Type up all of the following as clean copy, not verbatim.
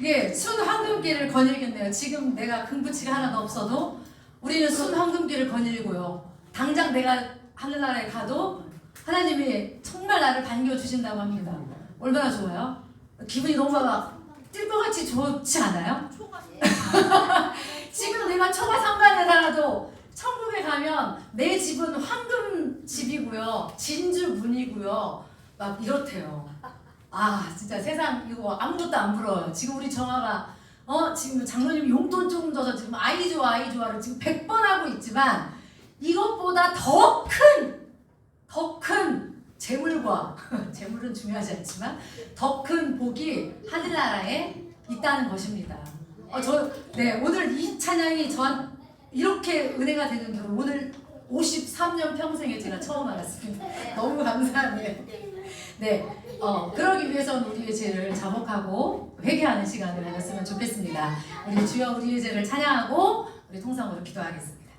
이게 순황금기를 거닐겠네요. 지금 내가 금부치가 하나도 없어도 우리는 순황금기를 거닐고요. 당장 내가 하늘나라에 가도 하나님이 정말 나를 반겨주신다고 합니다. 얼마나 좋아요? 기분이 너무 막 뛸 것 같이 좋지 않아요? 지금 내가 초가 상관에 살아도 천국에 가면 내 집은 황금 집이고요, 진주 문이고요, 막 이렇대요. 아 진짜 세상 이거 아무것도 안 부러워요. 지금 우리 정아가 지금 장로님 용돈 조금 줘서 지금 아이 좋아를 지금 100번 하고 있지만 이것보다 더 큰 재물과 재물은 중요하지 않지만 더 큰 복이 하늘나라에 있다는 것입니다. 오늘 이 찬양이 저한 이렇게 은혜가 되는 줄 오늘 53년 평생에 제가 처음 알았습니다. 너무 감사하네요. 네, 그러기 위해서는 우리의 죄를 자복하고 회개하는 시간을 가졌으면 좋겠습니다. 우리 주여 우리의 죄를 찬양하고 우리 통성으로 기도하겠습니다.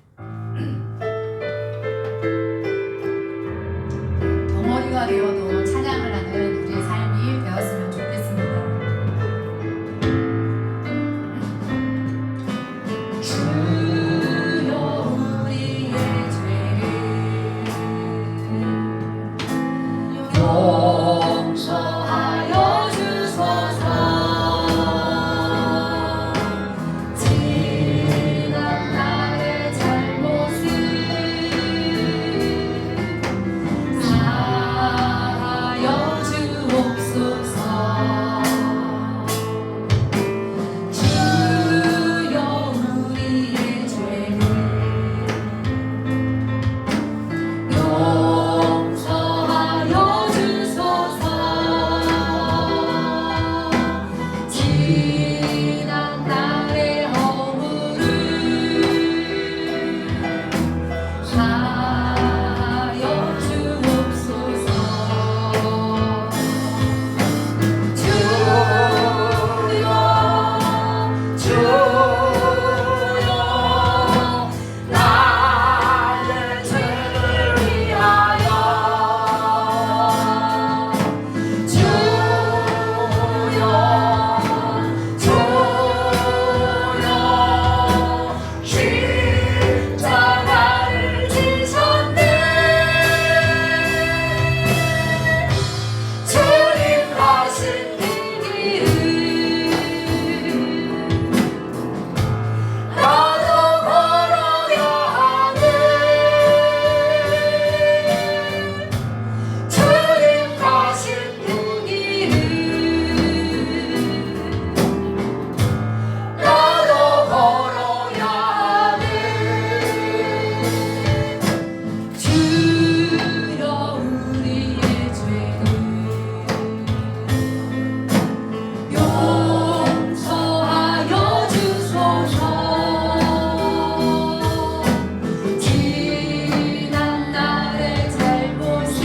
덩어리가 되어도 찬양을 하는 우리의 삶이 되었으면 좋겠습니다. 주여 우리의 죄를 용서하여 주소서. 지난 날의 잘못을 사하여 주옵소서. 주여 우리의 죄를 용서하여 주소서. 지난 날의 허물을 사하여 주옵소서. 주여 나의 죄를 위하여 십자가를 지셨네. 주님 가신 그 길을 나도 걸어야 하네. 주님 가신 그 길을 나도 걸어야 하네. 주여 우리의 죄를 용서하여 주소서. 지난 날의 잘못을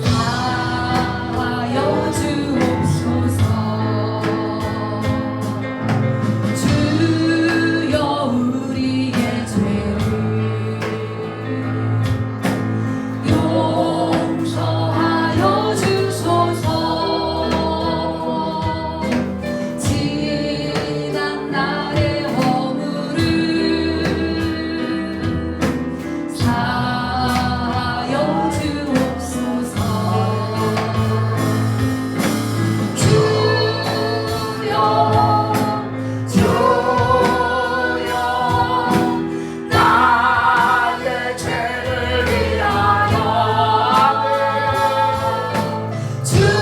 사하여 주옵소서. 주여 우리의 죄를 용서하여 주소서. 지난 날의 허물을 사하여 주옵소서. 주여 나의 죄를 위하여 주여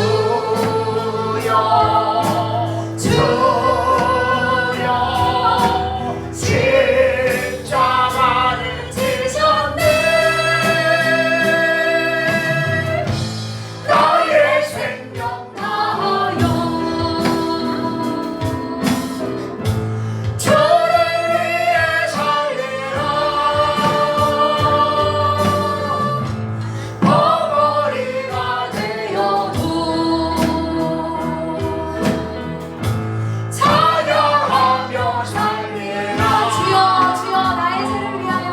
십자가를 지셨네. 나의 생명 다하여 주를 위해 살리라. 덩어리가 되어도 찬양하며 살리라. 주여 나의 죄를 위하여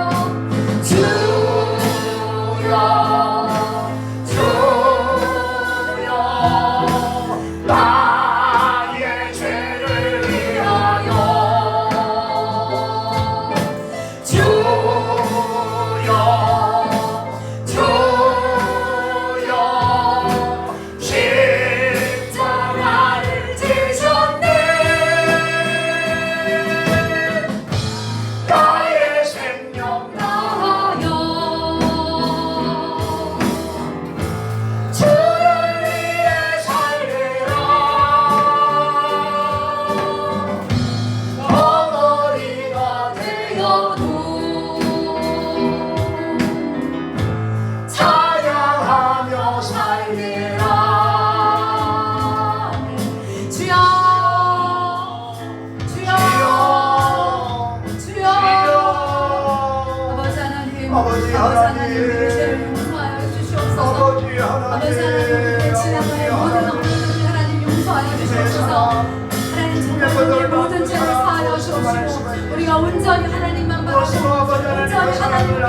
주여 나의 죄를 위하여 주여 아버지 하나님 지나가의 모든 업무들을 하나님 용서하여 주시옵소서. 하나님 정말 우리의 모든 죄를 사하여 주옵시고 우리가 온전히 하나님만 바라보고 온전히 하나님께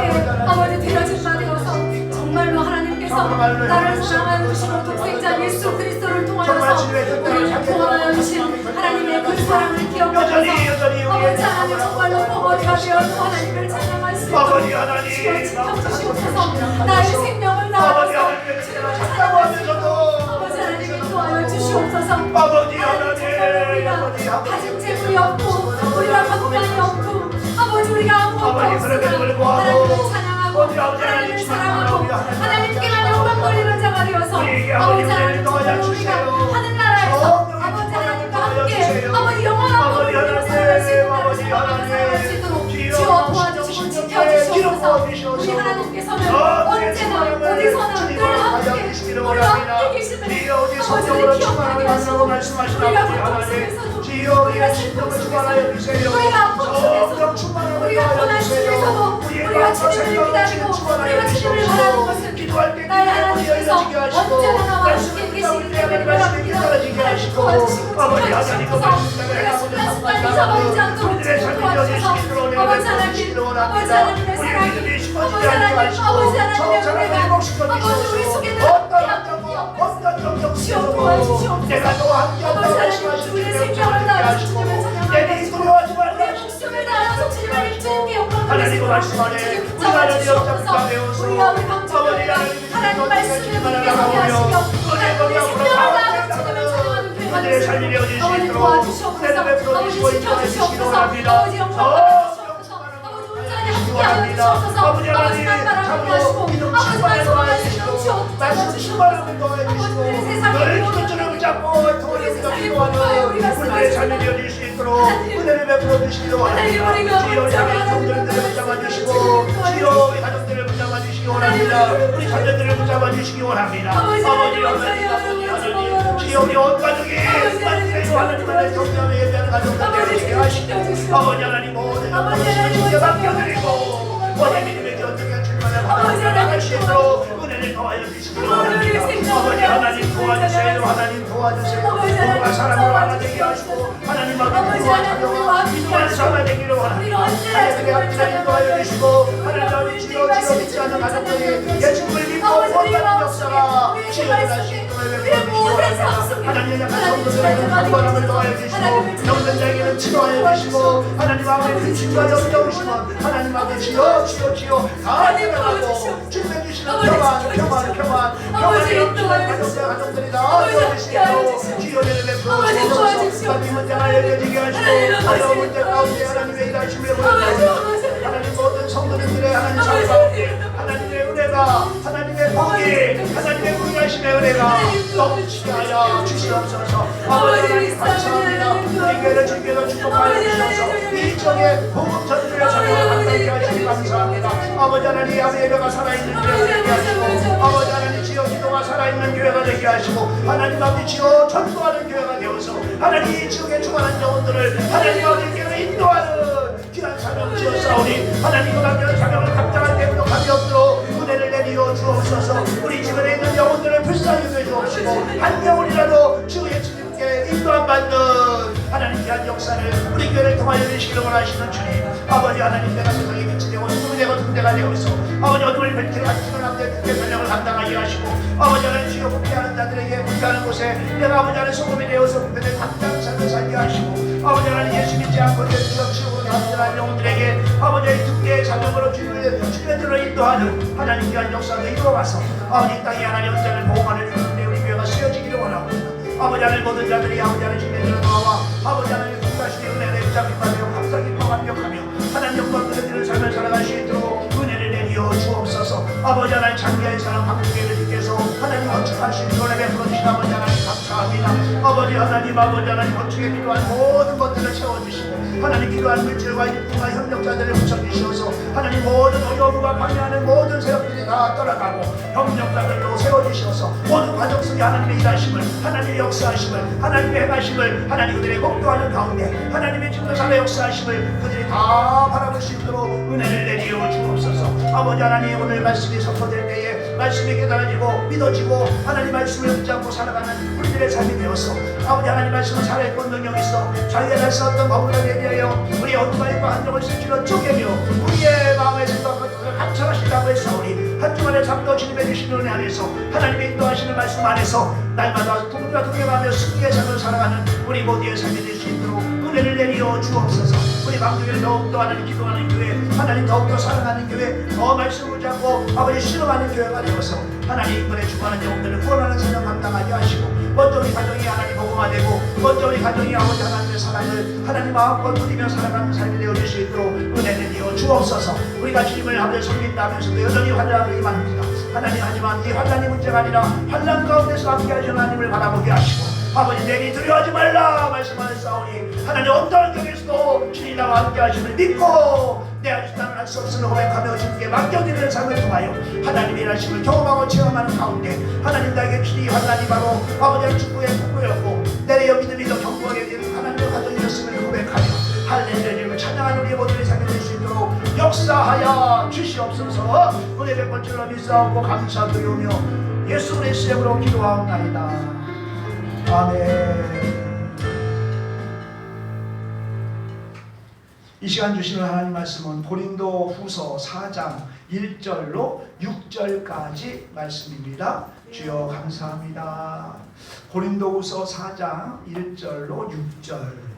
아버지 되어진 바 되어서 정말로 하나님께서 나를 사랑하여 주시고 독생자 예수 그리스도를 통하여서 우리를 구원하여 주신 하나님의 그 사랑을 기억하면서 아버지 하나님 정말로 보고리가 되어서 하나님을 찬양할 수 있도록 주여 지켜주시옵소서. 나의 생명을 다하여서 주님을 찬양할 수 있도록 아버지 하나님이 도와여 주시옵소서. 하나님 정말 우리가 가진 재물이 없고 우리가 건강이 없고 아버지 우리가 아무것도 없으나 하나님을 찬양하고 하나님을 사랑하고 하나님께만 영광 돌리는 자가 되어서 아버지 하나님 정말 우리가 하늘나라에서 아버지 하나님과 함께 아버지 영원한 법을 누리며 살아갈 수 있는 나를 생각하며 살아갈 수 있도록 주여 도와주시고 지켜주시옵소서. 우리 하나님께서는 언제나 어디서나 늘 함께 우리와 함께 계시는 아버지를 기억하게 하시고 우리가 고통 속에서도 우리가 슬픔 속에서도 우리가 아픔 속에서도 우리가 고난 속에서도 우리가 주님을 기다리고 우리가 주님을 바라는 것은 나의 하나님께서 언제나 나와 함께 계시기 때문에 여러분께서 도와주시고 지켜주시옵소서. 우리가 순간순간 잊어버리지 않도록 도와주셔서 아버지 하나님의 사랑이 아버지 하나님의 은혜가 아버지 우리 속에 주여 도와주시옵소서. 아버지 하나님 우리의 생명을 다하여 주님을 찬양하여 주시고 우리의 목숨을 다하여 주님을 주님께 영광을 드리고 주님 붙잡아 주시옵소서. 우리가 우리 강조하며 하나님 말씀을 붙게 하시며 하나님 우리 생명을 다하여 주님을 찬양하는 교회가 되시고 아버지 도와주시옵소서. 아버지 지켜주시옵소서. 아버지 영광을 함께하여 주시옵소서. 아버지 날 바라보게 하시고 아버지 말씀을 하시고 주옵소서. 아버지 우리 세상에 우리 세상에 뭔가에 우리가 쓰러지는 은혜를 베풀어 주시기로 원합니다. 주여 우리 가족들을 붙잡아 주시고 주여 우리 가족들을 붙잡아 주시기 원합니다. 우리 자녀들을 붙잡아 주시기 원합니다. 아버지 하나님 주여 우리 온 가족이 만세로 하나님을 경배하며 예배하는 가족들 되게 하시고 아버지 하나님 모든 것을 주여 맡겨드리고 원의 믿음의 견성에 출발해 나갈 수 있도록 은혜를 더하여 주시기 원합니다. 아버지 하나님 도와주세요. 하나님 도와주세요. 누가 사람을 하나 되게 하시고 하나님 앞에 누가 자녀와 이동한 사람이 되기를 원합니다. 하나님의 앞에 도와여 주시고 하나님 아버지 주여 믿지 않는 가족들이 예수를 믿고 원하는 역사가 지어질 수 있도록 하나님의 약한 성도들에게는 강건함을 더하여 주시고 영전자에게는 치료하여 주시고 하나님 아버지 근심과 염려우시면 하나님 아버지 주여 다 해결하고 주님의 주시는 평안을 영주한 가족들이 다 되어주시고 주여를 베풀어 이 문제가 알려지게 하시고 어려운 문제 가운데 하나님의 일하심을 보여주시고 하나님 모든 성도님들의 하나님 삶 가운데 하나님의 은혜가 하나님의 복이 하나님의 구원하심의 은혜가 넘치게 하여 주시옵소서. 아버지 하나님 감사합니다. 우리 교회를 주께서 축복하여 주셔서 이 지역의 복음 전도의 사명을 감당케 하시기 감사합니다. 아버지 하나님 예배가 살아있는 교회가 되게 하시고 아버지 하나님 지역 기도가 살아있는 교회가 되게 하시고 하나님 아버지 지역 전도하는 교회가 되어서 하나님 이 지역의 충만한 영혼들을 하나님 아버지께로 인도하는 귀한 사명 지었사오니 하나님 그 남겨진 사명을 감당할 때 부족함이 없도록 은혜를 내리어 주옵소서. 우리 집안에 있는 영혼들을 불쌍히 여겨 주옵시고 한 영혼이라도 주 예수님께 인도함 받는 하나님 귀한 역사를 우리 교회를 통하여 주시기를 원하시는 주님 아버지 하나님 내가 세상에 빛이 되고 소금이 되고 등대가 되어서 아버지 어둠을 뱉기를 하시는 남들 국회 전령을 감당하게 하시고 아버지 하나님 주여 국회하는 자들에게 국회하는 곳에 내가 아버지 하나님 소금이 되어서 국회를 감당 삶을 살게 하시고 아버지 하나님 예수 믿지 않고 지역 지역으로 나아가는 영혼들에게 아버지 특대의 자명으로 주님들로 인도하는 하나님 귀한 역사를 이루어가서 아버지 땅에 하나님 언장을 보호하는 주님의 우리 교회가 쓰여지기를 원합니다. 아버지 하나님 모든 자들이 아버지 하나님 주님의 나와 아버지 하나님 국가시의 은혜를 붙잡히며 감사기뻐 완벽하며 하나님 영광 그들을 삶을 살아갈 수 있도록 은혜를 내리어 주옵소서. 아버지 하나님 장기의 사랑 한국교회를 주께서 하나님 건축하신 은혜 베풀어 주신 아버지 하나님 감사합니다. 아버지 하나님 건축에 필요한 모든 것들을 채워주시고 하나님 필요한 물질과 일꾼과 협력자들을 붙여주셔서 하나님 모든 어려움과 방해하는 모든 세력들이 다 떠나가고 협력자들로 세워주셔서 모든 과정 속에 하나님의 일하심을 하나님의 역사하심을 하나님의 행하심을 하나님 그들의 공도하는 가운데 하나님의 진노사의 역사하심을 그들이 다 바라볼 수 있도록 은혜를 내리어 주옵소서. 아버지 하나님 오늘 말씀이 선포될 때에 말씀이 깨달아지고 믿어지고 하나님 말씀을 붙잡고 살아가는 우리들의 삶이 되었어. 아버지 하나님 말씀은 살아있고 능력이 있어. 자기가 날 썼던 거룩하게 대하여 우리 어둠과 일과 한정을 스치러 쪼개며 우리의 마음의 생각을 감찰하신다고 했사오니 한 주간의 잠도 주님의 주신 은혜 안에서 하나님의 인도하시는 말씀 안에서 날마다 동과 동행하며 승리의 삶을 살아가는 우리 모두의 삶이 될 수 있도록 은혜를 내리어 주옵소서. 우리 방주를 더욱더 하나님 기도하는 교회, 하나님 더욱더 사랑하는 교회, 더 말씀을 잡고 아버지 실험하는 교회가 되어서 하나님 인권에 주관하는 영혼들을 구원하는 사명 감당하게 하시고, 먼저 우리 가정이 하나님 복음화 되고, 먼저 우리 가정이 아버지 하나님의 사랑을 하나님 마음껏 누리며 살아가는 삶이 되어질 수 있도록 은혜를 내리어 주옵소서. 우리가 주님을 아버지 섬긴다면서도 여전히 환란이 많습니다. 하나님, 하지만 이 환란이 문제가 아니라 환란 가운데서 함께 하시는 하나님을 바라보게 하시고, 아버지 내니 두려워하지 말라 말씀하셨사오니 하나님 어떠한 경에서도 주님 나와 함께 하심을 믿고 내 아직 나는 할 수 없음을 고백하며 주님께 맡겨드리는 삶을 통하여 하나님의 일하심을 경험하고 체험하는 가운데 하나님 나에게 주님이 환란이 바로 아버지의 축복의 폭로였고 내려 믿음이 더 견고하게 되는 하나님의 가정이었음을 고백하며 할렐루야를 찬양하는 우리의 모두의 삶이 될 수 있도록 역사하여 주시옵소서. 은혜 베풀 줄로 믿사옵고 감사드리오며 예수 그리스도의 이름으로 기도하옵나이다. 아멘. 이 시간 주시는 하나님 말씀은 고린도 후서 4장 1절로 6절까지 말씀입니다. 주여 감사합니다. 고린도 후서 4장 1절로 6절.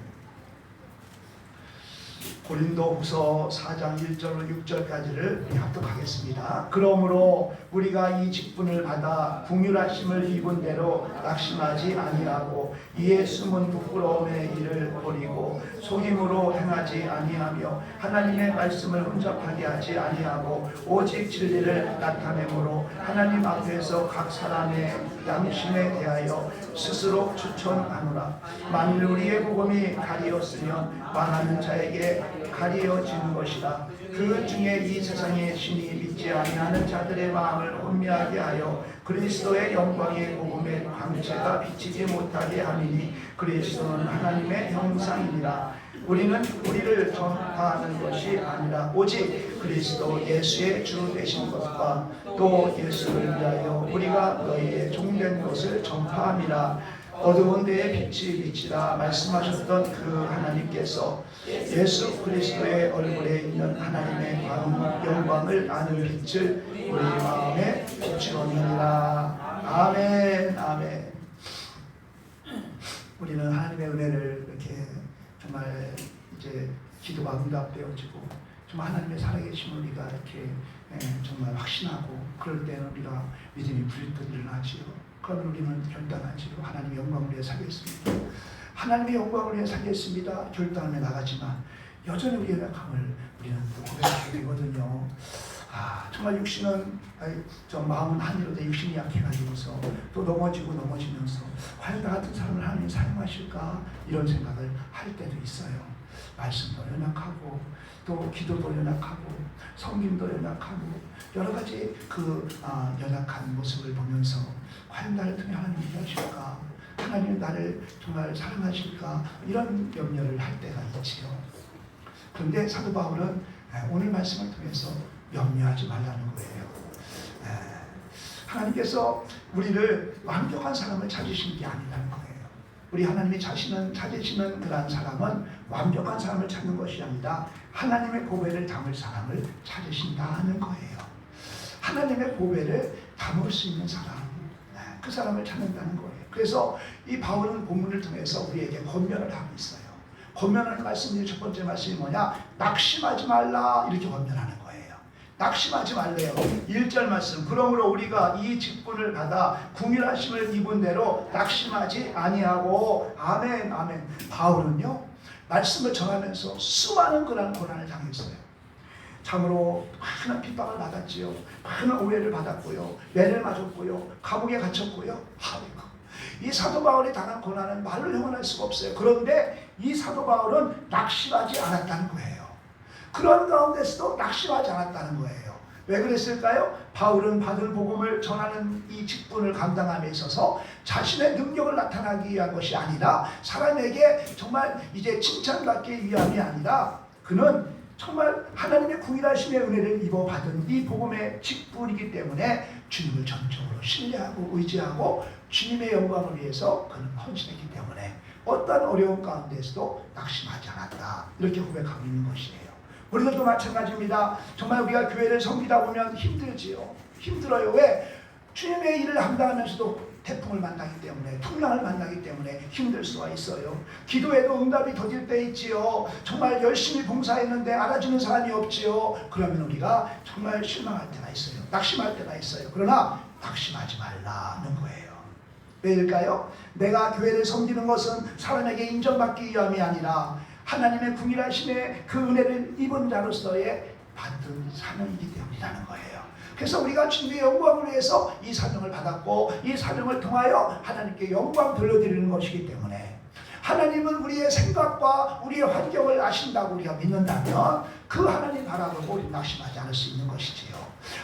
고린도 후서 4장 1절로 6절까지를 합독하겠습니다. 그러므로 우리가 이 직분을 받아 긍휼하심을 입은 대로 낙심하지 아니하고 이에 숨은 부끄러움의 일을 버리고 속임으로 행하지 아니하며 하나님의 말씀을 혼잡하게 하지 아니하고 오직 진리를 나타내므로 하나님 앞에서 각 사람의 양심에 대하여 스스로 추천하노라. 만일 우리의 복음이 가리었으면 망하는 자에게 가리어지는 것이다. 그 중에 이 세상의 신이 믿지 아니하는 자들의 마음을 혼미하게 하여 그리스도의 영광의 복음의 광채가 비치지 못하게 함이니 그리스도는 하나님의 형상이니라. 우리는 우리를 전파하는 것이 아니라 오직 그리스도 예수의 주 되신 것과 또 예수를 위하여 우리가 너희의 종된 것을 전파함이라. 어두운 데에 빛이 비치라 말씀하셨던 그 하나님께서 예수 그리스도의 얼굴에 있는 하나님의 영광을 아는 빛을 우리 마음에 비추었느니라. 아멘. 아멘. 우리는 하나님의 은혜를 이렇게 정말 이제 기도가 응답되어지고 정말 하나님의 살아계심을 우리가 이렇게 정말 확신하고 그럴 때는 우리가 믿음이 부르짖듯 일어나지요. 그러면 우리는 결단하지요. 하나님의 영광을 위해 살겠습니다. 하나님의 영광을 위해 살겠습니다. 결단하며 나가지만 여전히 우리의 약함을 우리는 고백하게 되거든요. 정말 육신은 저 마음은 한이로되 육신이 약해가지고서 또 넘어지면서 과연 나 같은 사람을 하나님이 사용하실까 이런 생각을 할 때도 있어요. 말씀도 연약하고 또 기도도 연약하고 성김도 연약하고 여러 가지 그 연약한 모습을 보면서 과연 나를 통해 하나님이 일하실까, 하나님이 나를 정말 사랑하실까 이런 염려를 할 때가 있지요. 그런데 사도 바울은 오늘 말씀을 통해서 염려하지 말라는 거예요. 하나님께서 우리를 완벽한 사람을 찾으신 게 아니라는 거예요. 우리 하나님이 찾으시는 그러한 사람은 완벽한 사람을 찾는 것이 아니라 하나님의 보배를 담을 사람을 찾으신다는 거예요. 하나님의 보배를 담을 수 있는 사람, 그 사람을 찾는다는 거예요. 그래서 이 바울은 본문을 통해서 우리에게 권면을 하고 있어요. 권면하는 말씀이 첫 번째 말씀이 뭐냐? 낙심하지 말라 이렇게 권면하는 거예요. 낙심하지 말래요. 1절 말씀. 그러므로 우리가 이 직분을 받아 긍휼하심을 입은 대로 낙심하지 아니하고. 아멘. 아멘. 바울은요 말씀을 전하면서 수많은 그런 고난을 당했어요. 참으로 많은 핍박을 받았지요. 많은 오해를 받았고요. 매를 맞았고요. 감옥에 갇혔고요. 이 사도 바울이 당한 고난은 말로 형언할 수가 없어요. 그런데 이 사도 바울은 낙심하지 않았다는 거예요. 그런 가운데서도 낙심하지 않았다는 거예요. 왜 그랬을까요? 바울은 받은 복음을 전하는 이 직분을 감당함에 있어서 자신의 능력을 나타나기 위한 것이 아니라 사람에게 정말 이제 칭찬받기 위함이 아니라 그는 정말 하나님의 긍휼하심의 은혜를 입어받은 이 복음의 직분이기 때문에 주님을 전적으로 신뢰하고 의지하고 주님의 영광을 위해서 그는 헌신했기 때문에 어떤 어려운 가운데서도 낙심하지 않았다. 이렇게 고백하고 있는 것이에요. 우리들도 마찬가지입니다. 정말 우리가 교회를 섬기다 보면 힘들지요. 힘들어요. 왜? 주님의 일을 한다 하면서도 태풍을 만나기 때문에, 풍랑을 만나기 때문에 힘들 수가 있어요. 기도에도 응답이 더딜 때 있지요. 정말 열심히 봉사했는데 알아주는 사람이 없지요. 그러면 우리가 정말 실망할 때가 있어요. 낙심할 때가 있어요. 그러나 낙심하지 말라는 거예요. 왜일까요? 내가 교회를 섬기는 것은 사람에게 인정받기 위함이 아니라 하나님의 궁일하심에 그 은혜를 입은 자로서의 받은 사명이기 때문이라는 거예요. 그래서 우리가 주님의 영광을 위해서 이 사명을 받았고 이 사명을 통하여 하나님께 영광 돌려드리는 것이기 때문에 하나님은 우리의 생각과 우리의 환경을 아신다고 우리가 믿는다면 그 하나님 바라보고 우리 낙심하지 않을 수 있는 것이지요.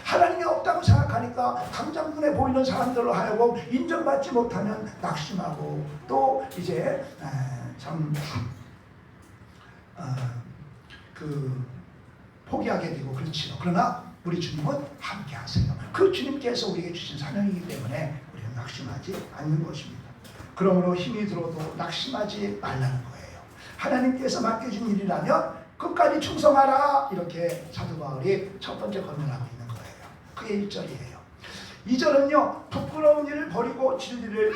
하나님이 없다고 생각하니까 당장 눈에 보이는 사람들로 하여금 인정받지 못하면 낙심하고 또 이제 포기하게 되고 그렇지요. 그러나 우리 주님은 함께 하세요. 그 주님께서 우리에게 주신 사명이기 때문에 우리는 낙심하지 않는 것입니다. 그러므로 힘이 들어도 낙심하지 말라는 거예요. 하나님께서 맡겨준 일이라면 끝까지 충성하라. 이렇게 사도 바울이 첫 번째 권면하고 있는 거예요. 그게 1절이에요. 2절은요. 부끄러운 일을 버리고 진리를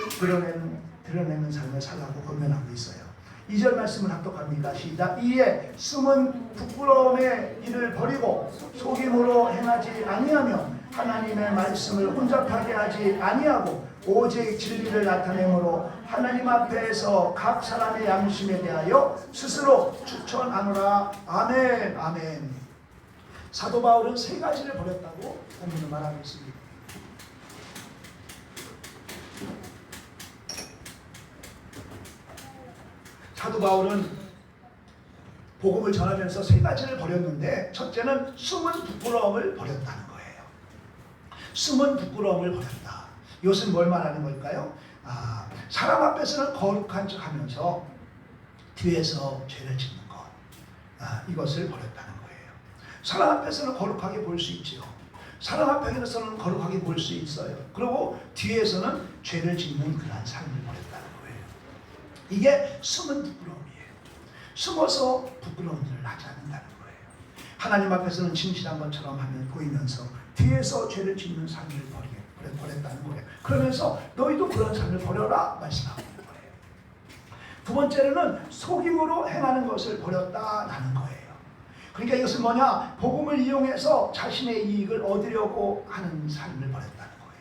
드러내는 삶을 살라고 권면하고 있어요. 2절 말씀을 합독합니다. 시작. 이에 숨은 부끄러움의 일을 버리고 속임으로 행하지 아니하며 하나님의 말씀을 혼잡하게 하지 아니하고 오직 진리를 나타내므로 하나님 앞에서 각 사람의 양심에 대하여 스스로 추천하노라. 아멘. 아멘. 사도 바울은 세 가지를 버렸다고 본문을 말하고 있습니다. 사도 바울은 복음을 전하면서 세 가지를 버렸는데 첫째는 숨은 부끄러움을 버렸다는 거예요. 숨은 부끄러움을 버렸다. 이것은 뭘 말하는 걸까요? 사람 앞에서는 거룩한 척하면서 뒤에서 죄를 짓는 것, 이것을 버렸다는 거예요. 사람 앞에서는 거룩하게 볼 수 있지요. 사람 앞에서는 거룩하게 볼 수 있어요. 그리고 뒤에서는 죄를 짓는 그러한 삶을 버렸다는 거예요. 이게 숨은 부끄러움이에요. 숨어서 부끄러운 일을 하지 않는다는 거예요. 하나님 앞에서는 진실한 것처럼 하면 보이면서 뒤에서 죄를 짓는 삶을 버렸다는 거예요. 그러면서 너희도 그런 삶을 버려라 말씀하고 있는 거예요. 두 번째로는 속임으로 행하는 것을 버렸다라는 거예요. 그러니까 이것은 뭐냐? 복음을 이용해서 자신의 이익을 얻으려고 하는 삶을 버렸다는 거예요.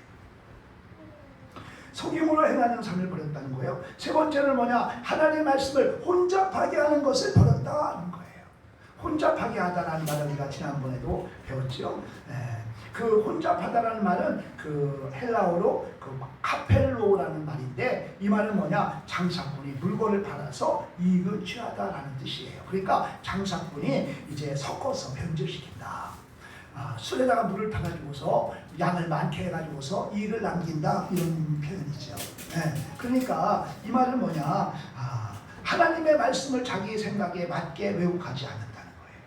속임으로 행하는 삶을 버렸다는 거예요. 세 번째는 뭐냐? 하나님의 말씀을 혼잡하게 하는 것을 버렸다는 거예요. 혼잡하게 하다라는 말을 우리가 지난번에도 배웠죠. 그 혼잡하다라는 말은 그 헬라어로 그 카펠로라는 말인데 이 말은 뭐냐? 장사꾼이 물건을 팔아서 이익을 취하다라는 뜻이에요. 그러니까 장사꾼이 이제 섞어서 변질시킨다. 술에다가 물을 타가지고서 양을 많게 해가지고서 이익을 남긴다 이런 표현이죠. 그러니까 이 말은 뭐냐? 하나님의 말씀을 자기 생각에 맞게 왜곡하지 않는다는 거예요.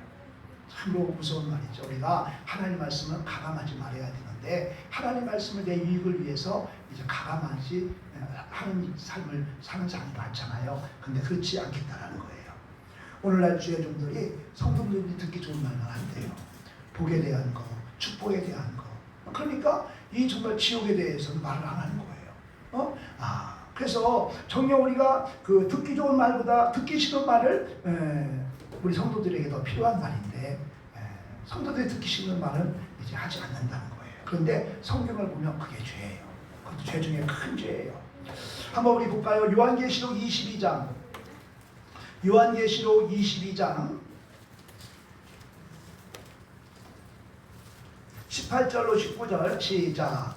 참 무서운 말이죠. 우리가 하나님 말씀은 가감하지 말아야 되는데 하나님 말씀을 내 이익을 위해서 이제 가감하지 하는 삶을 사는 사람이 많잖아요. 근데 그렇지 않겠다라는 거예요. 오늘날 주의 종들이 성도들이 듣기 좋은 말만 한대요. 복에 대한 거, 축복에 대한 거. 그러니까 이 정말 지옥에 대해서는 말을 안 하는 거예요. 그래서 정녕 우리가 그 듣기 좋은 말보다 듣기 싫은 말을 우리 성도들에게 더 필요한 말인데 성도들이 듣기 싫은 말은 이제 하지 않는다는 거예요. 그런데 성경을 보면 그게 죄예요. 그것도 죄 중에 큰 죄예요. 한번 우리 볼까요? 요한계시록 22장. 요한계시록 22장 18절로 19절 시작.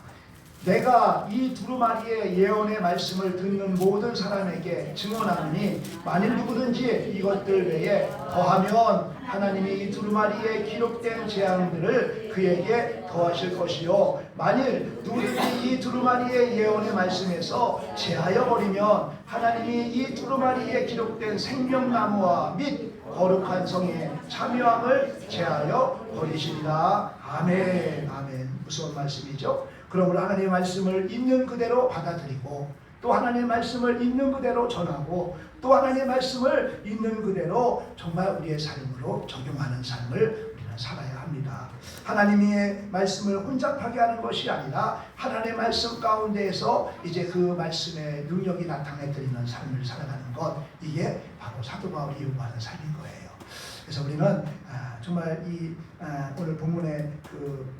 내가 이 두루마리의 예언의 말씀을 듣는 모든 사람에게 증언하노니 만일 누구든지 이것들 외에 더하면 하나님이 이 두루마리에 기록된 재앙들을 그에게 더하실 것이요 만일 누구든지 이 두루마리의 예언의 말씀에서 제하여 버리면 하나님이 이 두루마리에 기록된 생명나무와 및 거룩한 성에 참여함을 제하여 버리시리라. 아멘. 아멘. 무서운 말씀이죠. 그러므로 하나님의 말씀을 있는 그대로 받아들이고 또 하나님의 말씀을 있는 그대로 전하고 또 하나님의 말씀을 있는 그대로 정말 우리의 삶으로 적용하는 삶을 우리는 살아야 합니다. 하나님의 말씀을 혼잡하게 하는 것이 아니라 하나님의 말씀 가운데에서 이제 그 말씀의 능력이 나타내 드리는 삶을 살아가는 것, 이게 바로 사도 바울이 요구하는 삶인 거예요. 그래서 우리는 정말 이 오늘 본문의 그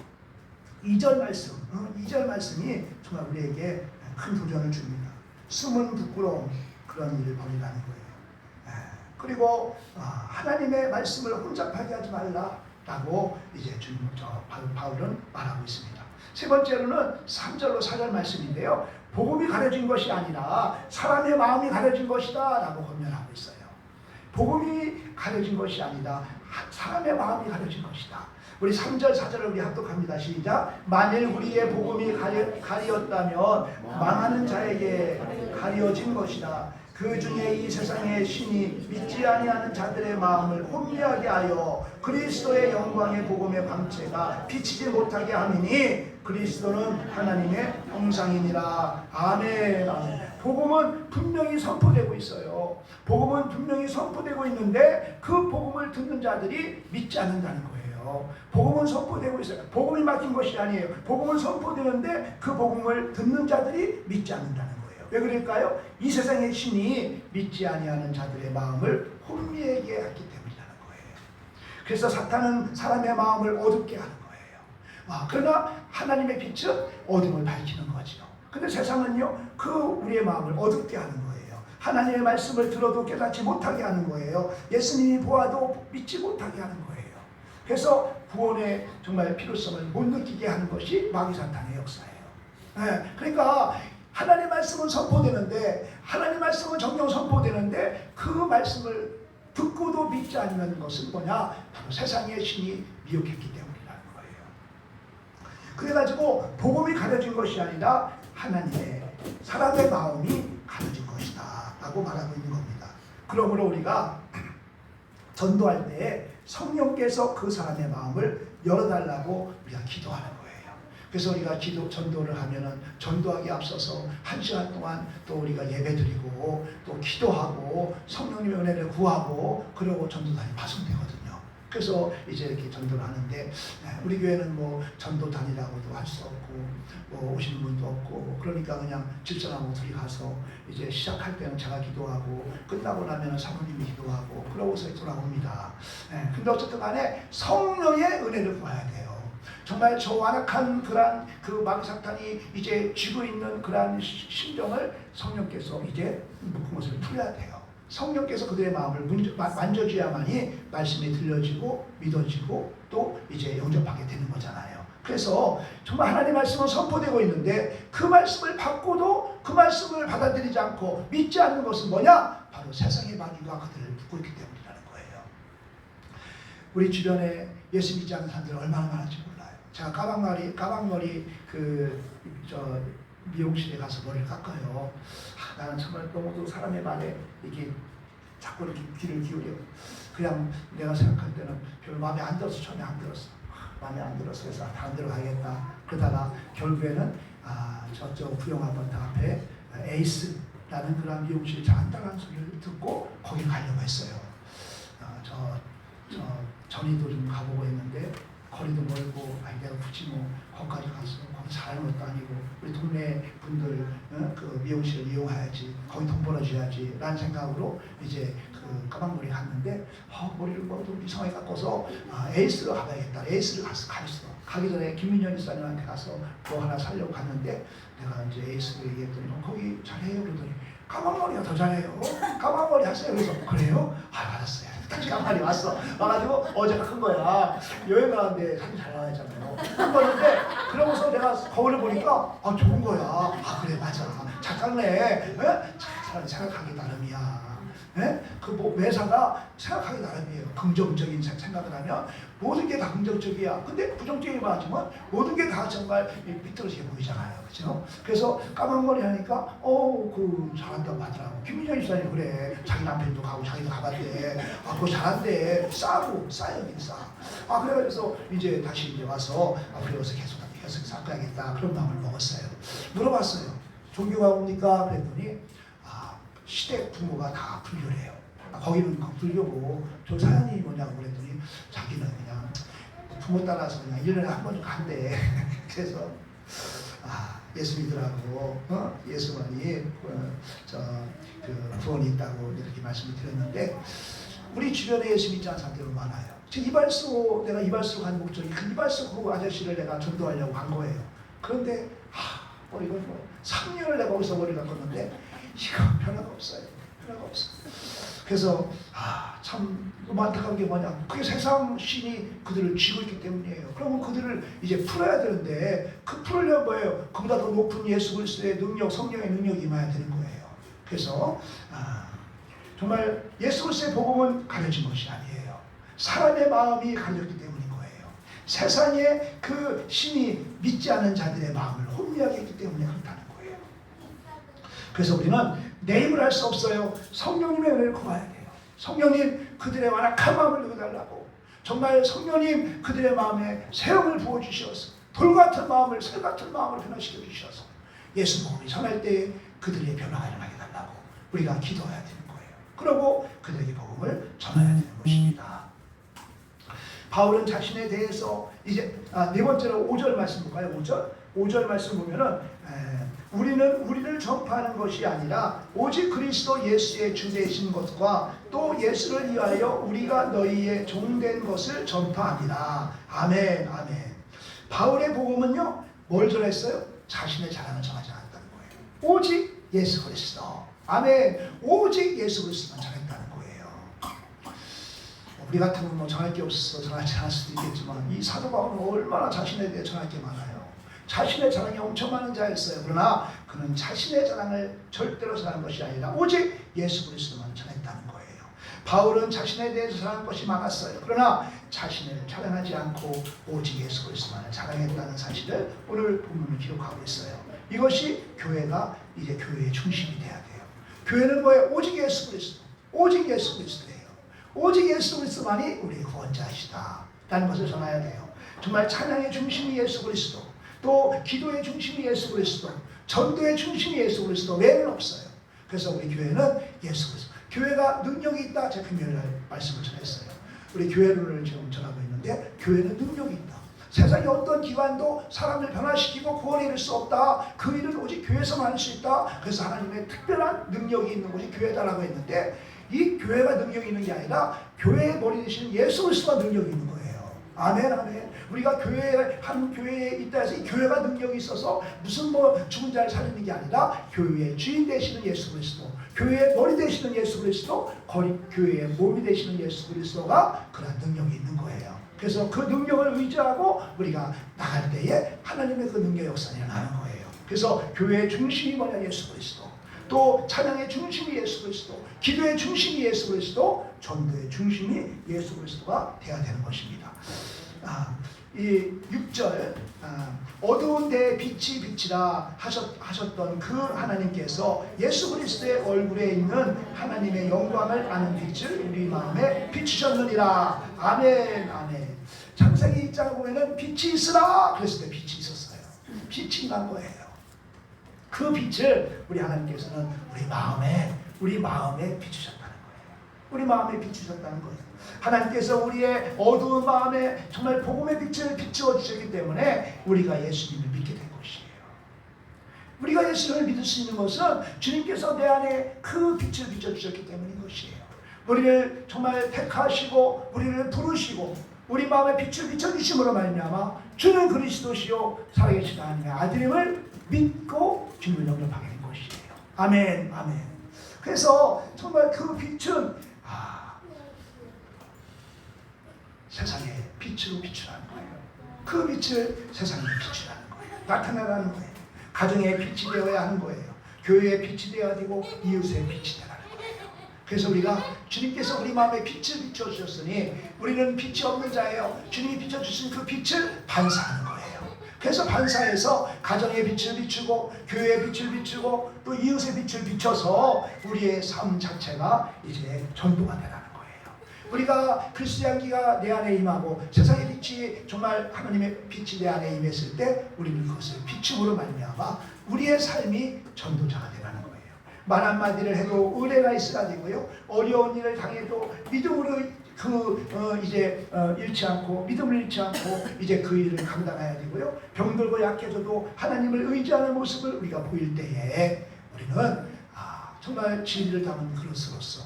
2절 말씀, 2절 말씀이 정말 우리에게 큰 도전을 줍니다. 숨은 부끄러움, 그런 일을 벌이라는 거예요. 그리고 하나님의 말씀을 혼잡하게 하지 말라라고 이제 바울은 말하고 있습니다. 세 번째로는 3절로 4절 말씀인데요. 복음이 가려진 것이 아니라 사람의 마음이 가려진 것이다 라고 권면하고 있어요. 복음이 가려진 것이 아니라 사람의 마음이 가려진 것이다. 우리 3절 4절을 우리 합독합니다. 시작. 만일 우리의 복음이 가리었다면 망하는 자에게 가려진 것이다. 그 중에 이 세상의 신이 믿지 아니하는 자들의 마음을 혼미하게 하여 그리스도의 영광의 복음의 광채가 비치지 못하게 함이니 그리스도는 하나님의 형상이니라. 아멘. 아멘. 복음은 분명히 선포되고 있어요. 복음은 분명히 선포되고 있는데 그 복음을 듣는 자들이 믿지 않는다는 거예요. 복음은 선포되고 있어요. 복음이 맡긴 것이 아니에요. 복음은 선포되는데 그 복음을 듣는 자들이 믿지 않는다는 거예요. 왜 그럴까요? 이 세상의 신이 믿지 아니하는 자들의 마음을 혼미하게 했기 때문이라는 거예요. 그래서 사탄은 사람의 마음을 어둡게 하는 거예요. 그러나 하나님의 빛은 어둠을 밝히는 거죠. 근데 세상은요, 그 우리의 마음을 어둡게 하는 거예요. 하나님의 말씀을 들어도 깨닫지 못하게 하는 거예요. 예수님이 보아도 믿지 못하게 하는 거예요. 그래서 구원의 정말 필요성을 못 느끼게 하는 것이 마귀 사탄의 역사예요. 그러니까 하나님의 말씀은 선포되는데, 하나님의 말씀은 정령 선포되는데 그 말씀을 듣고도 믿지 않는 것은 뭐냐? 바로 세상의 신이 미혹했기 때문이라는 거예요. 그래가지고 복음이 가려진 것이 아니라 하나님의 사람의 마음이 가려진 것이다 라고 말하고 있는 겁니다. 그러므로 우리가 전도할 때 성령께서 그 사람의 마음을 열어달라고 우리가 기도하는 거예요. 그래서 우리가 전도를 하면은 전도하기 앞서서 1시간 동안 또 우리가 예배드리고 또 기도하고 성령님의 은혜를 구하고 그러고 전도단이 파송되거든요. 그래서 이제 이렇게 전도를 하는데 우리 교회는 뭐 전도단이라고도 할 수 없고 뭐 오시는 분도 없고 그러니까 그냥 집사람하고 둘이 가서 이제 시작할 때는 제가 기도하고 끝나고 나면은 사모님이 기도하고 그러고서 돌아옵니다. 근데 어쨌든 간에 성령의 은혜를 구해야 돼요. 정말 저 완악한 그 마귀 사탄이 이제 쥐고 있는 그러한 심정을 성령께서 이제 묶은 것을 풀어야 돼요. 성령께서 그들의 마음을 만져줘야만이 말씀이 들려지고 믿어지고 또 이제 영접하게 되는 거잖아요. 그래서 정말 하나님의 말씀은 선포되고 있는데 그 말씀을 받고도 그 말씀을 받아들이지 않고 믿지 않는 것은 뭐냐? 바로 세상의 마귀가 그들을 묶고 있기 때문이라는 거예요. 우리 주변에 예수 믿지 않는 사람들 얼마나 많은지 몰라요. 제가 까방머리 미용실에 가서 머리를 깎아요. 나는 정말 너무도 사람의 말에 이게 자꾸 이렇게 귀를 기울여. 그냥 내가 생각할 때는 별로 마음에 안 들어서 처음에 안 들었어. 마음에 안 들어서 그래서 다른 데로 가야겠다. 그러다가 결국에는 저쪽 구형 아파트 앞에 에이스라는 그런 미용실이 잘 안 따라하는 소리를 듣고 거기 가려고 했어요. 전이도 좀 가보고 했는데 거리도 멀고 내가 굳이 뭐 거기까지 가서 거기 잘하는 것도 아니고 우리 동네 분들 그 미용실을 이용해야지 거기 돈 벌어줘야지 라는 생각으로 이제 그 까방머리 갔는데 머리를 뭐 좀 이상하게 깎아서 에이스로 가봐야겠다. 에이스를 갔어. 가기 전에 김민현 이사님한테 가서 뭐 하나 사려고 갔는데 내가 이제 에이스로 얘기했더니 거기 잘해요 그러더니 까방머리가 더 잘해요. 까방머리 하세요. 그래서 그래요? 알았어요. 다시 까방머리 와가지고 어제 큰 거야. 여행 가는데 사진 잘 나와야잖아요. 큰 거는데 그러고서 내가 거울을 보니까 좋은 거야. 그래 맞아. 잘 깎네. 잘 생각하기 나름이야. 그 매사가 생각하기 나름이에요. 긍정적인 생각을 하면 모든 게 다 긍정적이야. 근데 부정적이기만 하지만 모든 게 다 정말 삐뚤어지게 보이잖아요. 그렇죠? 그래서 까만머리 하니까 그 잘한다고 하더라고. 김민정 집사님 그래. 자기 남편도 가고 자기도 가봤대. 그거 잘한대. 싸요. 싸. 그래가지고 이제 다시 이제 와서 앞으로 계속 계속해서 아껴야겠다 그런 마음을 먹었어요. 물어봤어요. 종교가 뭡니까? 그랬더니 시댁 부모가 다 불교래요. 거기는 불교고 저 사연이 뭐냐고 그랬더니 자기는 그냥 부모 따라서 그냥 1년에 한 번 간대. 그래서 예수 믿으라고 예수만이 그 구원이 있다고 이렇게 말씀을 드렸는데 우리 주변에 예수 믿지 않는 사람들이 많아요. 내가 이발소 간 목적이 그 이발소 그 아저씨를 내가 전도하려고 간 거예요. 그런데 이건 3년을 내가 거기서 머리를 깎았는데 이거 변화가 없어요. 변화가 없어. 그래서 참 너무 안타까운 게 뭐냐, 그게 세상 신이 그들을 쥐고 있기 때문이에요. 그러면 그들을 이제 풀어야 되는데 그 풀으려면 뭐예요? 그보다 더 높은 예수 그리스도의 능력, 성령의 능력이 임해야 되는 거예요. 그래서 정말 예수 그리스도의 복음은 가려진 것이 아니에요. 사람의 마음이 가렸기 때문인 거예요. 세상에 그 신이 믿지 않는 자들의 마음을 혼미하게 했기 때문에 그렇다는 거예요. 그래서 우리는 내 힘을 할 수 없어요. 성령님의 은혜를 구해야 돼요. 성령님 그들의 완악한 마음을 누겨달라고. 정말 성령님 그들의 마음에 새음을 부어주셔서 돌 같은 마음을 새 같은 마음을 변화시켜 주셔서 예수 복음이 전할 때 그들의 변화가 일어나게 달라고 우리가 기도해야 되는 거예요. 그리고 그들에게 복음을 전해야 되는 것입니다. 바울은 자신에 대해서 이제 네 번째로 5절 말씀 볼까요? 5절 말씀 보면은 우리를 전파하는 것이 아니라 오직 그리스도 예수의 주 되신 것과 또 예수를 위하여 우리가 너희의 종된 것을 전파합니다. 아멘, 아멘. 바울의 복음은요, 뭘 전했어요? 자신의 자랑을 전하지 않았다는 거예요. 오직 예수 그리스도. 아멘. 오직 예수 그리스도만 전했다는 거예요. 우리 같으면 뭐 전할 게 없어서 전하지 않을 수도 있겠지만 이 사도 바울은 얼마나 자신에 대해 전할 게 많아요. 자신의 자랑이 엄청 많은 자였어요. 그러나 그는 자신의 자랑을 절대로 전하는 것이 아니라 오직 예수 그리스도만 전했다는 거예요. 바울은 자신에 대해서 자랑할 것이 많았어요. 그러나 자신을 자랑하지 않고 오직 예수 그리스도만을 자랑했다는 사실을 오늘 본문을 기록하고 있어요. 이것이 교회가 이제 교회의 중심이 돼야 돼요. 교회는 뭐예요? 오직 예수 그리스도. 오직 예수 그리스도예요. 오직 예수 그리스도만이 우리의 구원자이시다 라는 것을 전해야 돼요. 정말 찬양의 중심이 예수 그리스도, 또 기도의 중심이 예수 그리스도, 전도의 중심이 예수 그리스도 외에는 없어요. 그래서 우리 교회는 예수 그리스도. 교회가 능력이 있다. 제가 금요일날 말씀을 전했어요. 우리 교회를 지금 전하고 있는데 교회는 능력이 있다. 세상의 어떤 기관도 사람을 변화시키고 구원해 줄 수 없다. 그 일은 오직 교회에서만 할 수 있다. 그래서 하나님의 특별한 능력이 있는 곳이 교회다라고 했는데 이 교회가 능력이 있는 게 아니라 교회의 머리 되시는 예수 그리스도가 능력이 있는 거예요. 아멘, 아멘. 우리가 한 교회에 있다 해서 이 교회가 능력이 있어서 무슨 죽은 자를 살리는 게 아니라 교회의 주인 되시는 예수 그리스도, 교회의 머리 되시는 예수 그리스도, 교회의 몸이 되시는 예수 그리스도가 그런 능력이 있는 거예요. 그래서 그 능력을 의지하고 우리가 나갈 때에 하나님의 그 능력 역사가 일어나는 거예요. 그래서 교회의 중심이 뭐냐? 예수 그리스도. 또 찬양의 중심이 예수 그리스도, 기도의 중심이 예수 그리스도, 전도의 중심이 예수 그리스도가 되어야 되는 것입니다. 이 6절 어두운 데에 빛이 비치라 하셨던 그 하나님께서 예수 그리스도의 얼굴에 있는 하나님의 영광을 아는 빛을 우리 마음에 비추셨느니라. 아멘, 아멘. 창세기 1장을 보면은 빛이 있으라 그랬을 때 빛이 있었어요. 빛이 난 거예요. 그 빛을 우리 하나님께서는 우리 마음에 비추셨다는 거예요. 우리 마음에 비추셨다는 거예요. 하나님께서 우리의 어두운 마음에 정말 복음의 빛을 비추어 주셨기 때문에 우리가 예수님을 믿게 된 것이에요. 우리가 예수님을 믿을 수 있는 것은 주님께서 내 안에 그 빛을 비춰주셨기 때문인 것이에요. 우리를 정말 택하시고 우리를 부르시고 우리 마음에 빛을 비춰주심으로 말미암아 주는 그리스도시요 살아계신 하나님의 아들임을 믿고 주님을 영접하게 된 것이에요. 아멘, 아멘. 그래서 정말 그 빛은 세상에 빛으로 비추라는 거예요. 그 빛을 세상에 비추라는 거예요. 나타나라는 거예요. 가정의 빛이 되어야 하는 거예요. 교회의 빛이 되어야 되고 이웃의 빛이 되라는 거예요. 그래서 우리가 주님께서 우리 마음에 빛을 비춰주셨으니 우리는 빛이 없는 자예요. 주님이 비춰주신 그 빛을 반사하는 거예요. 그래서 반사해서 가정의 빛을 비추고 교회의 빛을 비추고 또 이웃의 빛을 비춰서 우리의 삶 자체가 이제 전도가 되라는 거예요. 우리가 그리스도의 향기가 내 안에 임하고 세상의 빛이 정말 하나님의 빛이 내 안에 임했을 때 우리는 그것을 비춤으로 말미암아 우리의 삶이 전도자가 되라는 거예요. 말 한마디를 해도 은혜가 있어야 되고요. 어려운 일을 당해도 믿음으로 잃지 않고 믿음을 잃지 않고 이제 그 일을 감당해야 되고요. 병들고 약해져도 하나님을 의지하는 모습을 우리가 보일 때에 우리는 정말 진리를 담은 그릇으로서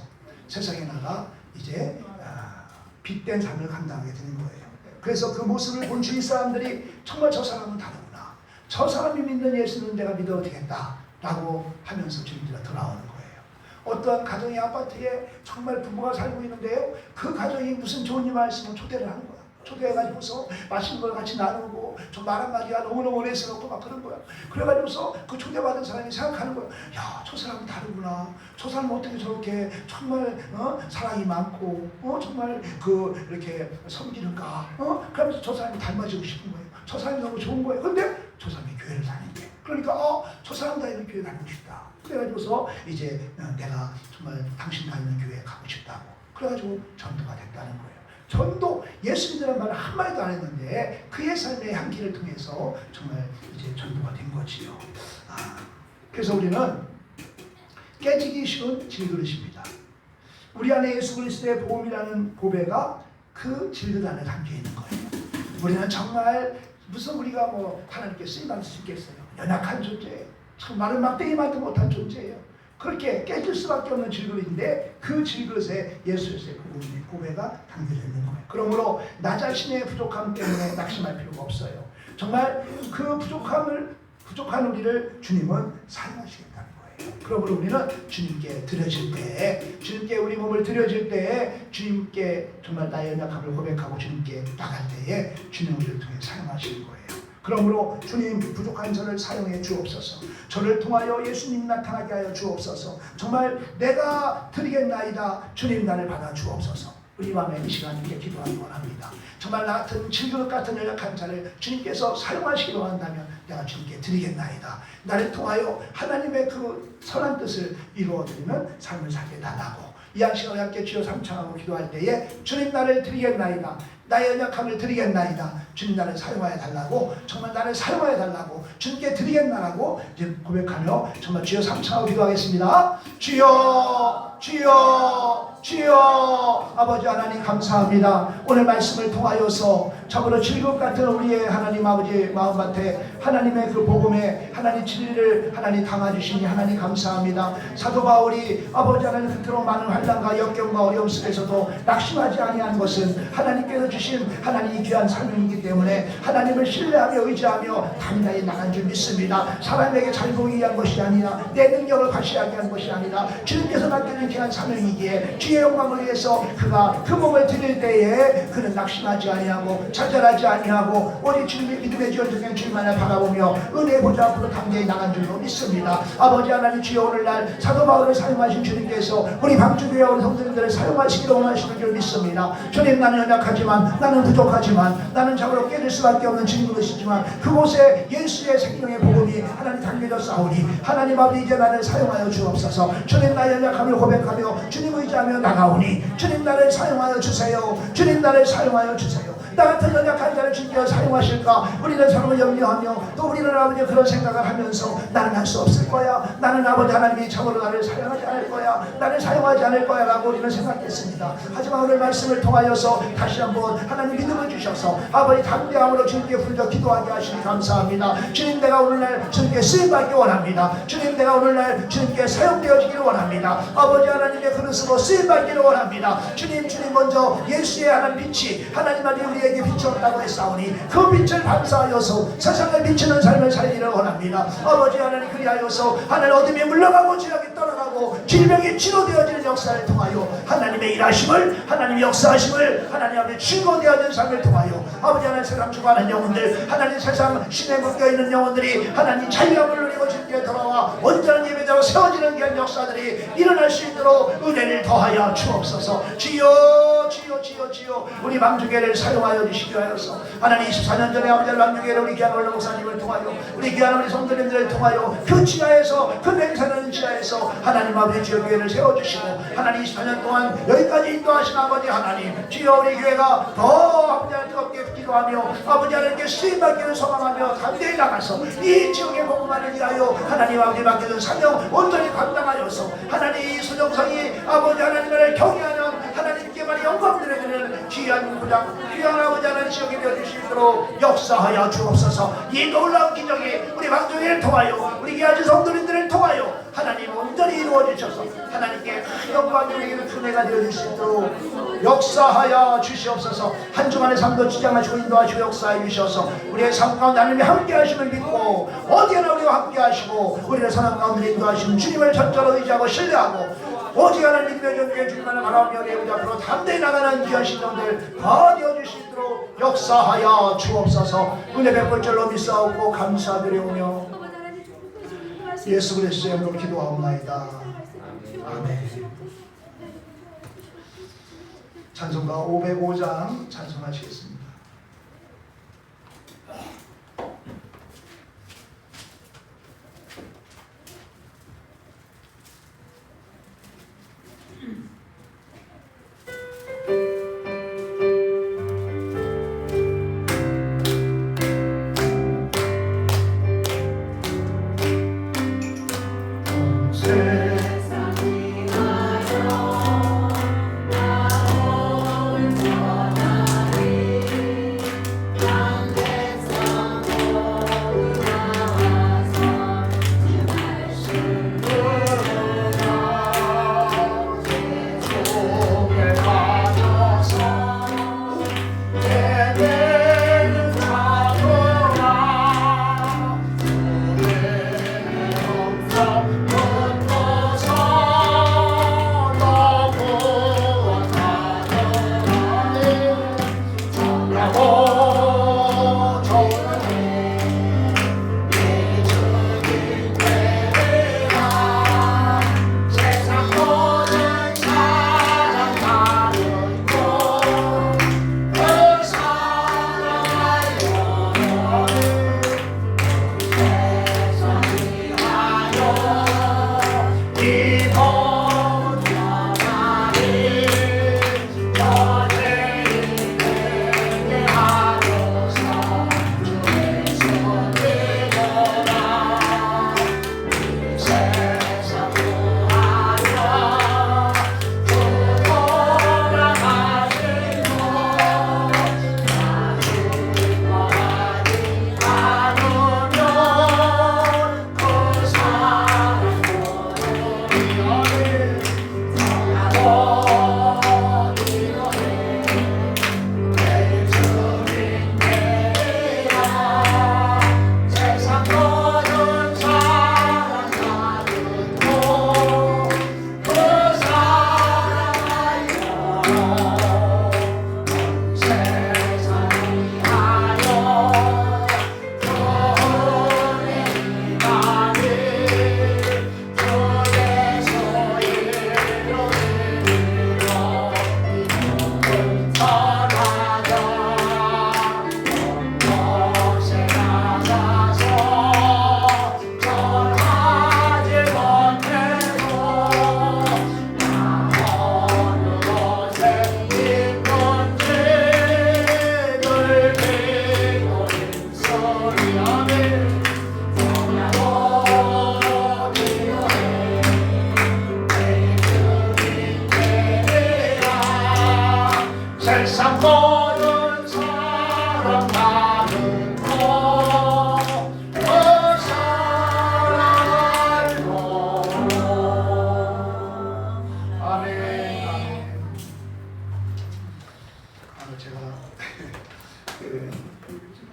세상에 나가 이제 빛된 삶을 감당하게 되는 거예요. 그래서 그 모습을 본 주위 사람들이 정말 저 사람은 다르구나. 저 사람이 믿는 예수는 내가 믿어도 되겠다 라고 하면서 주님들이 돌아오는 거예요. 어떠한 가정의 아파트에 정말 부부가 살고 있는데요. 그 가정이 무슨 좋은 일만 있으면 초대를 하는 거야. 초대해가지고서 맛있는 걸 같이 나누고 좀 말 한마디가 너무너무 애쓰놓고 막 그런 거야. 그래가지고서 그 초대받은 사람이 생각하는 거야. 야, 저 사람은 다르구나. 저 사람은 어떻게 저렇게 정말 사랑이 많고 정말 이렇게 섬기는가. 그러면서 저 사람이 닮아지고 싶은 거예요. 저 사람이 너무 좋은 거예요. 근데 저 사람이 교회를 다니는데. 그러니까 저 사람 다니는 교회 다니고 싶다. 그래가지고서 이제 내가 정말 당신 다니는 교회에 가고 싶다고. 그래가지고 전도가 됐다는 거예요. 전도, 예수 믿으라는 말을 한마디도 안 했는데 그의 삶의 향기를 통해서 정말 이제 전도가 된 거지요. 그래서 우리는 깨지기 쉬운 질그릇입니다. 우리 안에 예수 그리스도의 복음이라는 보배가 그 질그릇 안에 담겨 있는 거예요. 우리는 정말 무슨 우리가 하나님께 쓰임받을 수 있겠어요. 연약한 존재예요. 참 말을 막대기만도 못한 존재예요. 그렇게 깨질 수밖에 없는 질그릇인데 그 질그릇에 예수의 보배가 담겨져 있는 거예요. 그러므로 나 자신의 부족함 때문에 낙심할 필요가 없어요. 정말 그 부족한 우리를 주님은 사용하시겠다는 거예요. 그러므로 우리는 주님께 드려질 때에, 주님께 우리 몸을 드려질 때에, 주님께 정말 나의 연약함을 고백하고 주님께 나갈 때에 주님 우리를 통해 사용하시는 거예요. 그러므로 주님 부족한 저를 사용해 주옵소서. 저를 통하여 예수님 나타나게 하여 주옵소서. 정말 내가 드리겠나이다. 주님 나를 받아 주옵소서. 우리 마음에 이 시간 이렇게 기도하기 원합니다. 정말 나 같은 질그릇 같은 연약한 자를 주님께서 사용하시기로 한다면 내가 주님께 드리겠나이다. 나를 통하여 하나님의 그 선한 뜻을 이루어드리는 삶을 살게 달라고 이 한 시간을 함께 주여 삼창하고 기도할 때에 주님 나를 드리겠나이다. 나의 연약함을 드리겠나이다. 주님 나를 사용하여 달라고, 정말 나를 사용하여 달라고, 주님께 드리겠나라고 이제 고백하며 정말 주여 삼창하고 기도하겠습니다. 주여, 주여, 주여. 아버지 하나님 감사합니다. 오늘 말씀을 통하여서 참으로 질것 같은 우리의 하나님 아버지 마음밭에 하나님의 그 복음에 하나님 진리를 하나님 담아주시니 하나님 감사합니다. 사도 바울이 아버지 하나님 그토록 많은 환난과 역경과 어려움 속에서도 낙심하지 아니한 것은 하나님께서 주신 하나님이 귀한 사명이기 때문에 하나님을 신뢰하며 의지하며 당당히 나간 줄 믿습니다. 사람에게 잘 보이기 위한 것이 아니라 내 능력을 과시하기 위한 것이 아니라 주님께서 맡겨진 귀한 사명이기에 주의 영광을 위해서 그가 그 몸을 드릴 때에 그는 낙심하지 아니하고 좌절하지 아니하고 오직 주님의 믿음의 지원적인 주님만을 바라보며 은혜의 보좌 앞으로 당대히 나간 줄로 믿습니다. 아버지 하나님 주여 오늘날 사도 바울을 사용하신 주님께서 우리 방주교회 우리 성도님들을 사용하시기를 원하시는 줄 믿습니다. 주님 나는 연약하지만 나는 부족하지만 나는 자고로 깨질 수밖에 없는 질그릇이지만 그곳에 예수의 생명의 복음이 하나님 담겨져 싸우니 하나님 아버지 이제 나를 사용하여 주옵소서. 주님 나의 연약함을 고백하며 주님 의지하며 나가오니 주님 나를 사용하여 주세요. 주님 나를 사용하여 주세요. 나 같은 연약한 자를 주님께서 사용하실까 우리는 서로 염려하며 또 우리는 아버지 그런 생각을 하면서 나는 할 수 없을 거야. 나는 아버지 하나님이 참으로 나를 사용하지 않을 거야. 나를 사용하지 않을 거야 라고 우리는 생각했습니다. 하지만 오늘 말씀을 통하여서 다시 한번 하나님 믿음을 주셔서 아버지 담대함으로 주님께 부르짖어 기도하게 하시니 감사합니다. 주님 내가 오늘날 주님께 쓰임받기 원합니다. 주님 내가 오늘날 주님께 사용되어지기를 원합니다. 아버지 하나님의 그릇으로 쓰임받기를 원합니다. 주님 먼저 예수의 하나님 빛이 하나님 아버지 우리에게 비추었다고 했사오니 그 빛을 반사하여서 세상에 비추는 삶을 살기를 원합니다. 아버지 하나님 그리하여서 하나님 어둠이 물러가고 죄악이 떠나가고 질병이 치료되어지는 역사를 통하여 하나님의 일하심을 하나님의 역사하심을 하나님 앞에 증거되어지는 삶을 통하여 아버지 하나님 세상 죽어가는 영혼들 하나님 세상 신에 묶여있는 영혼들이 하나님 자유함을 누리고 주님께 돌아와 온전한 예배자로 세워지는 이런 귀한 역사들이 일어날 수 있도록 은혜를 더하여 주옵소서. 주여 주여 주여 주여 우리 망주교회를 사용하여 주시기 하여서 하나님 24년 전에 아버지 망주교회를 우리 귀한 원로 목사님을 통하여 우리 귀한 우리 성도님들을 통하여 그 지하에서 그 냄새나는 지하에서 하나님 아버지 주여 교회를 세워주시고 하나님 24년 동안 여기까지 인도하신 아버지 하나님 주여 우리 교회가 더 아버지 하나님 뜨겁게 기도하며 아버지 하나님께 쓰임받기를 소망하며 담대히 나가서 이 지역의 복음만을 위하여 하나님 아버지 맡겨준 사명 온전히 감당하여서 하나님 소정성이 아버지 하나님을 경외하는 하나님께만 영광 드리는 귀한 부장 귀한 아버지 하나님 지역에 되어주시도록 역사하여 주옵소서. 이 놀라운 기적이 우리 방송을 통하여 우리 귀한 성도님들을 통하여 하나님 온전히 이루어주셔서 하나님께 영광이 우리에게 은혜가 되어줄 수 있도록 역사하여 주시옵소서. 한 주간의 삶도 주장하시고 인도하시고 역사해 주셔서 우리의 삶 가운데 하나님이 함께 하심을 믿고 어디에나 우리와 함께 하시고 우리의 선한 가운데 인도하시는 주님을 전적으로 의지하고 신뢰하고 오직 하나님 믿음의 존중에 주님만을 바라보며 우리 앞으로 담대히 나가는 귀한 신령들 다 되어줄 수 있도록 역사하여 주옵소서. 은혜 베풀 줄로 믿사옵고 감사드리오며 예수 그리스도의 이름으로 기도하옵나이다. 아멘. 찬송가 505장 찬송하시겠습니다.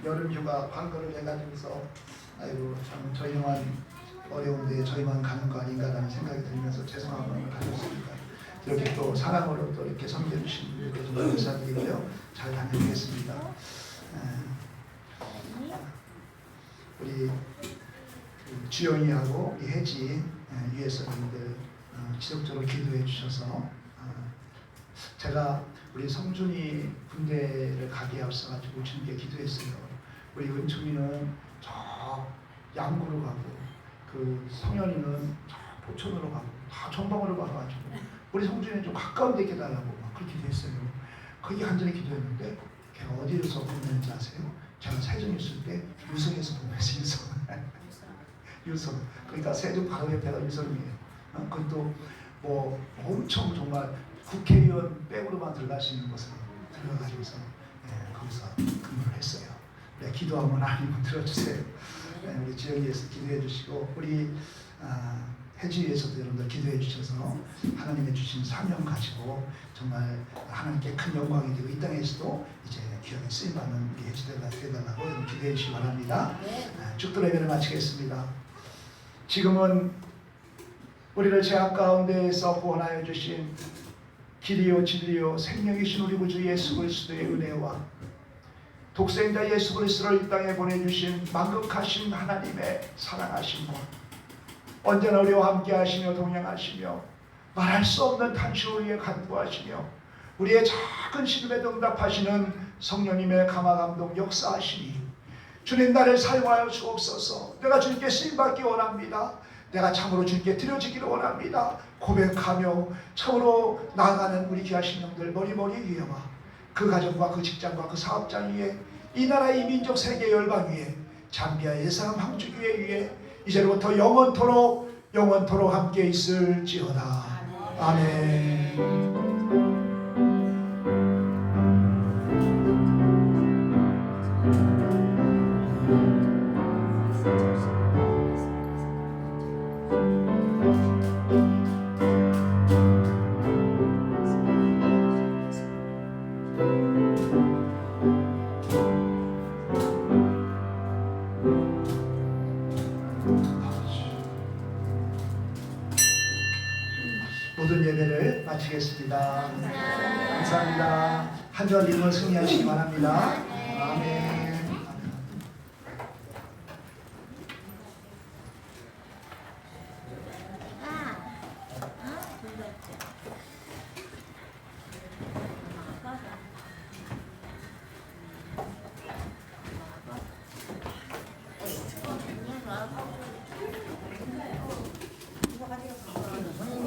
여름휴가 관거를 해가지고서 아이고 참 저희만 어려운데 저희만 가는 거 아닌가라는 생각이 들면서 죄송한 마음을 가졌습니다. 이렇게 또 사랑으로 또 이렇게 섬겨주신 분들께 좀 감사드리고요. 잘 다녀오겠습니다. 우리 주영이하고 이 혜지 위해서님들 지속적으로 기도해 주셔서 제가 우리 성준이 군대를 가기에 앞서가지고 주님께 기도했어요. 우리 은총이는 저 양구로 가고 그 성현이는 저 포천으로 가고 다 전방으로 가가지고 우리 성준이는 좀 가까운 데 깨달라고 막 그렇게 기도했어요. 거기 간절히 기도했는데 걔가 어디에서 보냈는지 아세요? 제가 세종 있을 때 유성에서 보냈어요. 유성. 그러니까 세종 바로 옆에가 유성이에요. 그것도 뭐 엄청 정말 국회의원 백으로만 들어갈 수 있는 곳으로 들어가지고서 거기서 근무를 했어요. 네, 기도하면 하나님은 들어주세요. 우리 지영이 위해서 기도해 주시고 우리 혜지 위해서도 여러분들 기도해 주셔서 하나님의 주신 사명 가지고 정말 하나님께 큰 영광이 되고 이 땅에서도 이제 귀하게 쓰임받는 우리 혜지 되달라고 여러분 기도해 주시기 바랍니다. 축도 예배를 마치겠습니다. 지금은 우리를 죄악 가운데에서 구원하여 주신 길이요 진리요 생명이신 우리 구주 예수 그리스도의 은혜와 독생자 예수 그리스도를 이 땅에 보내주신 만극하신 하나님의 사랑하심과 언제나 우리와 함께 하시며 동행하시며 말할 수 없는 탄식을 위해 간구하시며 우리의 작은 시름에도 응답하시는 성령님의 감화감동 역사하시니 주님 나를 사용하여 주옵소서. 내가 주님께 쓰임받기 원합니다. 내가 참으로 주님께 드려지기를 원합니다. 고백하며 참으로 나아가는 우리 귀하신 영들 머리머리 위에와 그 가정과 그 직장과 그 사업장 위에 이 나라의 민족 세계 열방 위에 잠비아 예사람 항주교회 위에 이제부터 영원토록 함께 있을지어다. 아멘. 모든 예배를 마치겠습니다. 감사합니다. 한 주간 일본 승리하시기 바랍니다. 아멘.